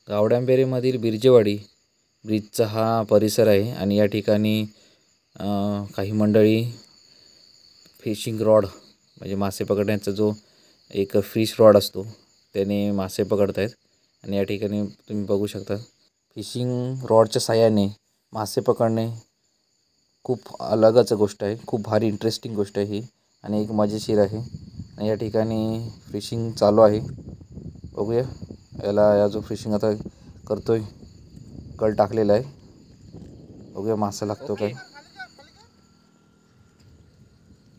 गावड्यांपेरीमधील बिरजेवाडी ब्रिजचा हा परिसर आहे आणि या ठिकाणी काही मंडळी फिशिंग रॉड म्हणजे मासे पकडण्याचा जो एक फिश रॉड असतो त्याने मासे पकडत आहेत आणि या ठिकाणी तुम्ही बघू शकता फिशिंग रॉडच्या साहाय्याने मासे पकडणे खूप अलगच गोष्ट आहे, खूप भारी इंटरेस्टिंग गोष्ट आहे ही आणि एक मजेशीर आहे आणि या ठिकाणी फिशिंग चालू आहे. बघूया या जो फिशिंग आता करतोय कल टाकलेला आहे, बघूया मासा लागतो काय.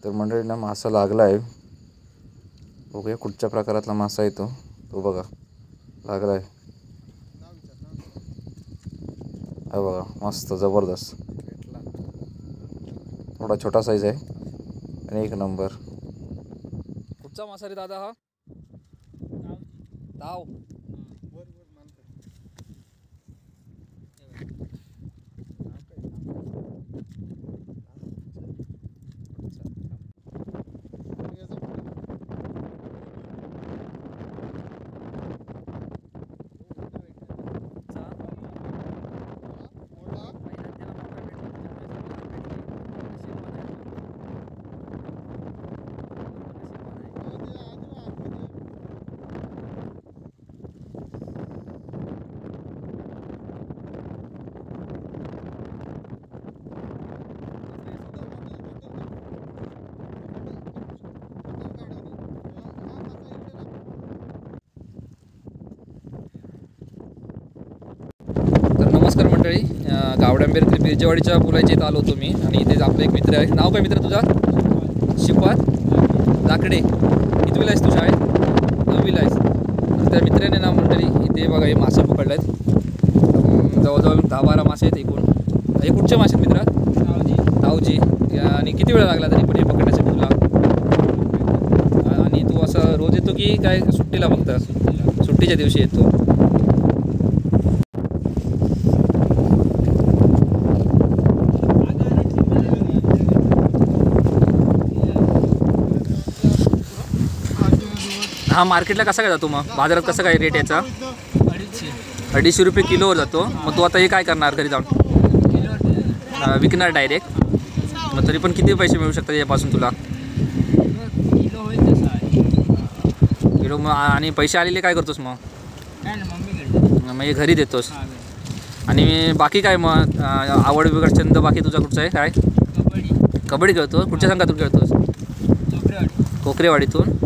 तर मंडळींना मासा लागला आहे, बघूया कुठच्या प्रकारातला मासा आहे तो बघा लागला आहे. हा बघा मस्त जबरदस्त, थोडा छोटा साईज आहे आणि एक नंबर. कुठचा मासा रे दादा हा? ताव. तर नमस्कार मंडळी, गावड्यांपेरीतील बिरजेवाडीच्या पुलाच्या इथं आलो होतो मी आणि इथे आपला एक मित्र आहे. नाव काय मित्र तुझा? शिपात लाकडे. कितवीला आहेस तू शाळेत? 9वीला आहेस. तर त्या मित्राने ना मंडळी इथे बघा हे मासे पकडले आहेत, जवळजवळ 10-12 मासे आहेत एकूण. हे कुठचे मासे आहेत मित्रा? तावजी. आणि किती वेळ लागला तरी पण हे पकडण्यासाठी तुला? आणि तू असं रोज येतो की काय सुट्टीला फक्त? सुट्टीच्या दिवशी येतो. हा मार्केटला कसा काय जातो मग? बाजारात कसं काय रेट याचा? 250 रुपये किलोवर जातो. मग तू आता हे काय करणार घरी जाऊन? विकणार डायरेक्ट? मग तरी पण किती पैसे मिळू शकतात यापासून तुला? किलो. मग आणि पैसे आलेले काय करतोस मग? मग हे घरी देतोस. आणि बाकी काय मग आवड बिघड छंद बाकी तुझा कुठचा आहे काय? कबड्डी खेळतो. कुठच्या संघातून खेळतोस? कोकरेवाडीतून.